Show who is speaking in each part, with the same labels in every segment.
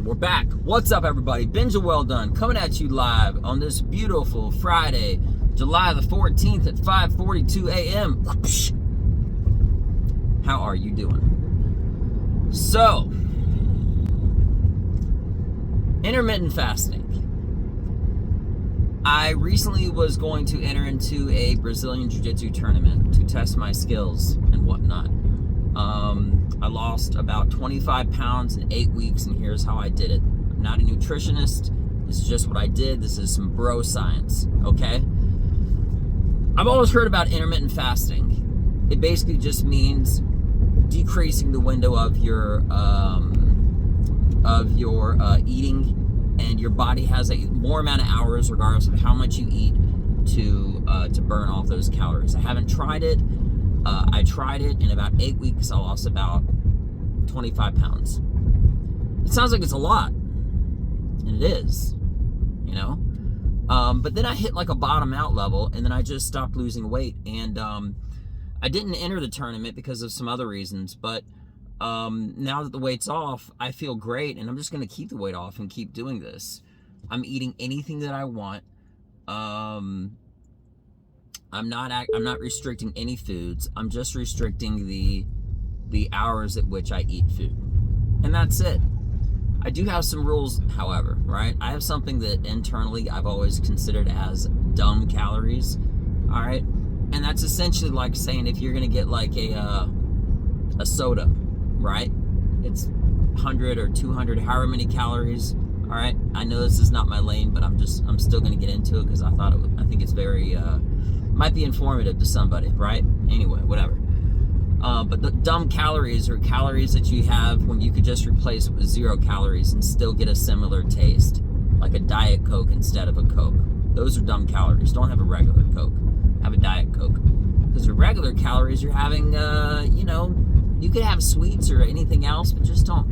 Speaker 1: And we're back. What's up, everybody? Benja Welldone coming at you live on this beautiful Friday, July the 14th at 5:42 a.m. How are you doing? So, intermittent fasting. I recently was going to enter into a Brazilian Jiu-Jitsu tournament to test my skills and whatnot. I lost about 25 pounds in 8 weeks, and here's how I did it. I'm not a nutritionist. This is just what I did. This is some bro science, okay? I've always heard about intermittent fasting. It basically just means decreasing the window of your eating, and your body has a more amount of hours, regardless of how much you eat, to burn off those calories. I haven't tried it. I tried it in about 8 weeks. I lost about 25 pounds. It sounds like it's a lot, and it is, you know. But then I hit like a bottom out level, and then I just stopped losing weight. And I didn't enter the tournament because of some other reasons. But now that the weight's off, I feel great, and I'm just going to keep the weight off and keep doing this. I'm eating anything that I want. I'm not restricting any foods. I'm just restricting the hours at which I eat food, and that's it. I do have some rules, however, right? I have something that internally I've always considered as dumb calories, all right? And that's essentially like saying if you're gonna get like a soda, right? It's 100 or 200, however many calories. All right, I know this is not my lane, but I'm still gonna get into it because I think it's very might be informative to somebody, right? Anyway, whatever. But the dumb calories are calories that you have when you could just replace it with 0 calories and still get a similar taste, like a Diet Coke instead of a Coke. Those are dumb calories. Don't have a regular Coke. Have a Diet Coke. Because your regular calories, you're having, you could have sweets or anything else, but just don't.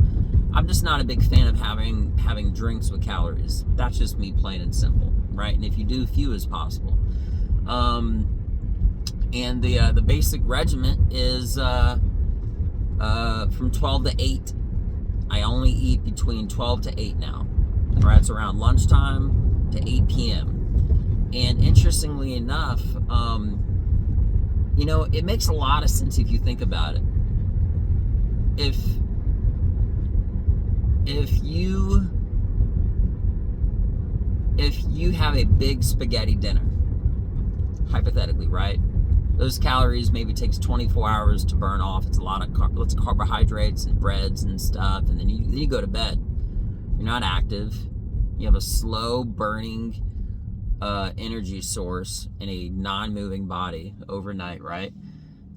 Speaker 1: I'm just not a big fan of having drinks with calories. That's just me, plain and simple, right? And if you do, few as possible. And the basic regimen is from 12 to 8. I only eat between 12 to 8 now. Or it's around lunchtime to 8 p.m. And interestingly enough, it makes a lot of sense if you think about it. If you have a big spaghetti dinner, hypothetically, right? Those calories maybe takes 24 hours to burn off. It's a lot of lots of carbohydrates and breads and stuff, and then you go to bed. You're not active. You have a slow burning energy source in a non-moving body overnight, right?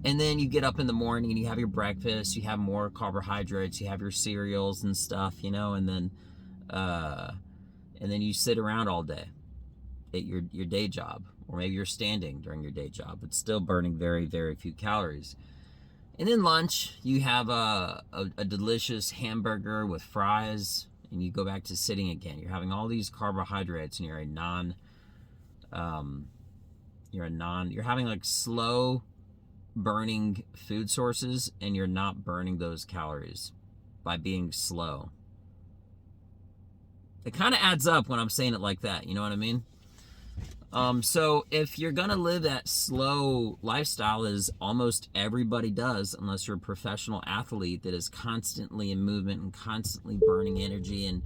Speaker 1: And then you get up in the morning and you have your breakfast. You have more carbohydrates. You have your cereals and stuff, and then you sit around all day at your day job. Or maybe you're standing during your day job, but still burning very, very few calories. And then lunch, you have a delicious hamburger with fries, and you go back to sitting again. You're having all these carbohydrates, and you're having like slow burning food sources, and you're not burning those calories by being slow. It kind of adds up when I'm saying it like that, you know what I mean? So if you're gonna live that slow lifestyle, as almost everybody does, unless you're a professional athlete that is constantly in movement and constantly burning energy and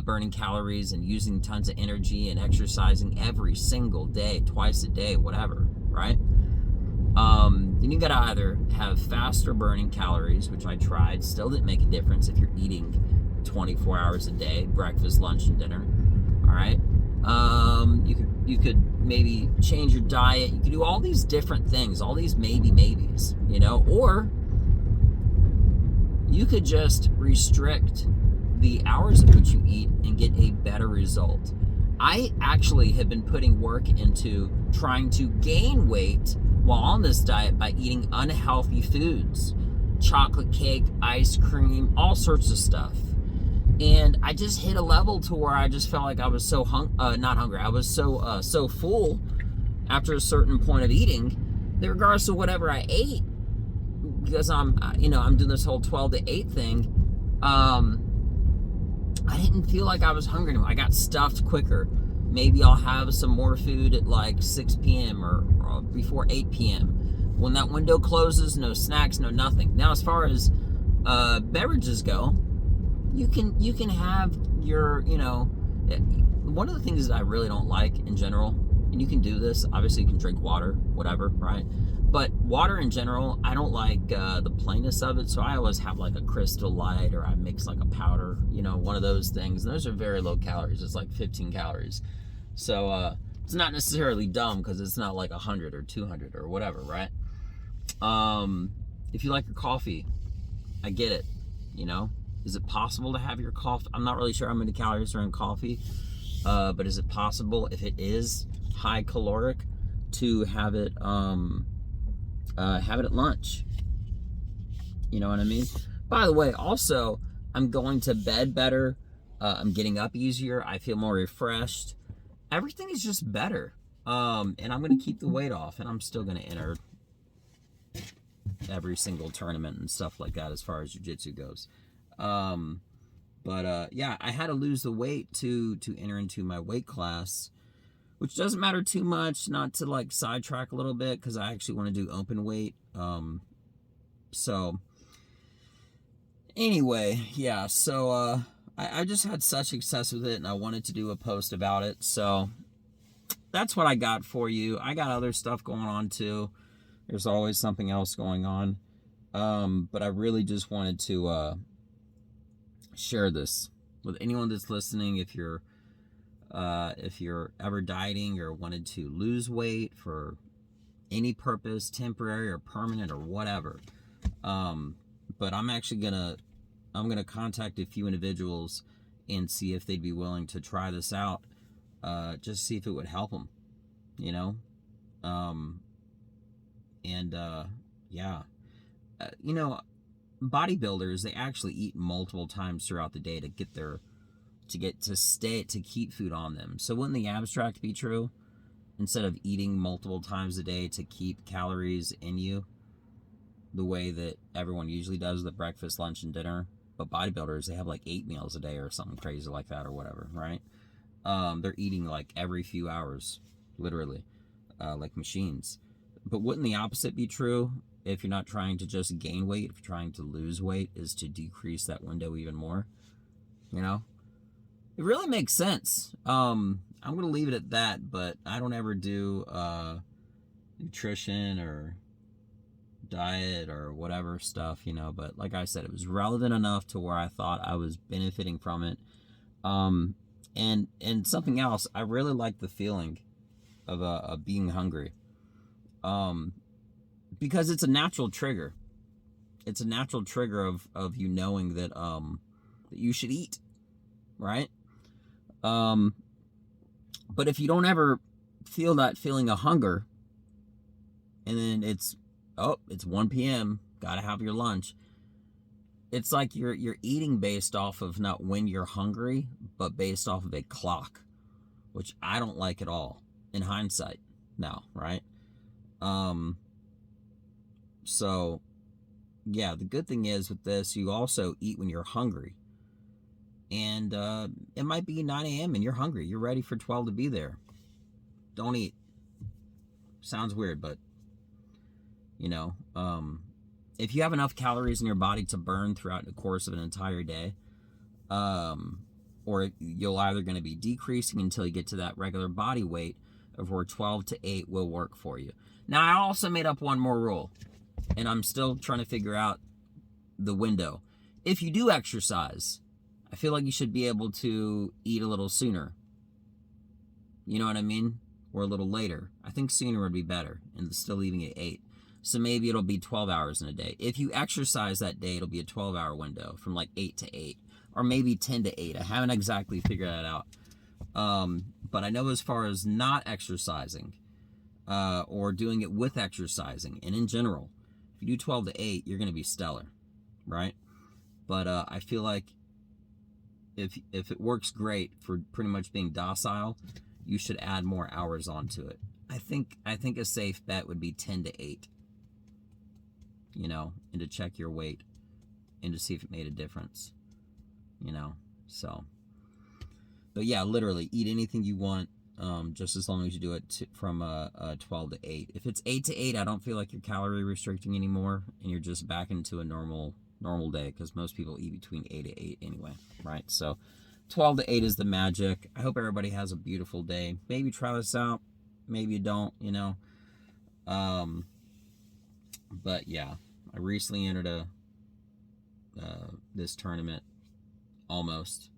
Speaker 1: burning calories and using tons of energy and exercising every single day, twice a day, whatever, right? Then you gotta either have faster burning calories, which I tried, still didn't make a difference if you're eating 24 hours a day, breakfast, lunch, and dinner, all right? You could maybe change your diet. You could do all these different things, all these maybes, or you could just restrict the hours at which you eat and get a better result. I actually have been putting work into trying to gain weight while on this diet by eating unhealthy foods, chocolate cake, ice cream, all sorts of stuff. And I just hit a level to where I just felt like I was so not hungry. I was so full after a certain point of eating that regardless of whatever I ate, because I'm doing this whole 12 to 8 thing, didn't feel like I was hungry anymore. I got stuffed quicker. Maybe I'll have some more food at like 6 p.m. or before 8 p.m. When that window closes, no snacks, no nothing. Now, as far as beverages go, you can have your, one of the things that I really don't like in general, and you can do this, obviously you can drink water, whatever, right? But water in general, I don't like the plainness of it, so I always have like a Crystal Light, or I mix like a powder, one of those things. And those are very low calories. It's like 15 calories. So it's not necessarily dumb because it's not like 100 or 200 or whatever, right? If you like your coffee, I get it, Is it possible to have your coffee? I'm not really sure how many calories are in coffee, but is it possible, if it is high caloric, to have it at lunch? You know what I mean? By the way, also, I'm going to bed better. I'm getting up easier. I feel more refreshed. Everything is just better. And I'm going to keep the weight off, and I'm still going to enter every single tournament and stuff like that as far as jiu-jitsu goes. Yeah, I had to lose the weight to enter into my weight class, which doesn't matter too much, not to like sidetrack a little bit, because I actually want to do open weight. So anyway, yeah, so I just had such success with it, and I wanted to do a post about it. So that's what I got for you. I got other stuff going on too. There's always something else going on. But I really just wanted to share this with anyone that's listening. If you're ever dieting or wanted to lose weight for any purpose, temporary or permanent or whatever. But I'm actually gonna contact a few individuals and see if they'd be willing to try this out, just see if it would help them, bodybuilders, they actually eat multiple times throughout the day to keep food on them. So wouldn't the abstract be true? Instead of eating multiple times a day to keep calories in you, the way that everyone usually does, the breakfast, lunch, and dinner. But bodybuilders, they have like 8 meals a day or something crazy like that or whatever, right? They're eating like every few hours, literally, like machines. But wouldn't the opposite be true? If you're not trying to just gain weight, if you're trying to lose weight, is to decrease that window even more, It really makes sense. I'm going to leave it at that, but I don't ever do nutrition or diet or whatever stuff, but like I said, it was relevant enough to where I thought I was benefiting from it. And something else, I really like the feeling of being hungry. Because it's a natural trigger. It's a natural trigger of you knowing that that you should eat, right? But if you don't ever feel that feeling of hunger, and then it's 1 p.m., gotta have your lunch. It's like you're eating based off of not when you're hungry, but based off of a clock, which I don't like at all in hindsight now, right? So yeah, the good thing is with this, you also eat when you're hungry. And it might be 9 a.m. and you're hungry. You're ready for 12 to be there. Don't eat. Sounds weird, but if you have enough calories in your body to burn throughout the course of an entire day, or you're either going to be decreasing until you get to that regular body weight of where 12 to 8 will work for you. Now, I also made up one more rule, and I'm still trying to figure out the window. If you do exercise, I feel like you should be able to eat a little sooner. You know what I mean? Or a little later. I think sooner would be better, and still leaving at 8. So maybe it'll be 12 hours in a day. If you exercise that day, it'll be a 12-hour window from like 8 to 8. Or maybe 10 to 8. I haven't exactly figured that out. But I know as far as not exercising, or doing it with exercising, and in general, if you do 12 to 8, you're going to be stellar, right? But I feel like if it works great for pretty much being docile, you should add more hours onto it. I think a safe bet would be 10 to 8. And to check your weight and to see if it made a difference. So But yeah, literally eat anything you want, just as long as you do it from 12 to 8. If it's 8 to 8, I don't feel like you're calorie restricting anymore, and you're just back into a normal day, because most people eat between 8 to 8 anyway, right? So 12 to 8 is the magic. I hope everybody has a beautiful day. Maybe try this out, maybe you don't, you know. But yeah, I recently entered this tournament, almost,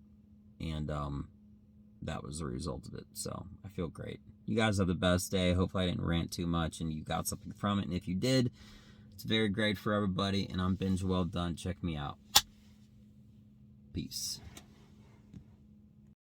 Speaker 1: and that was the result of it. So I feel great. You guys have the best day. Hopefully I didn't rant too much and you got something from it. And if you did, it's very great for everybody. And I'm Benja Welldone. Check me out. Peace.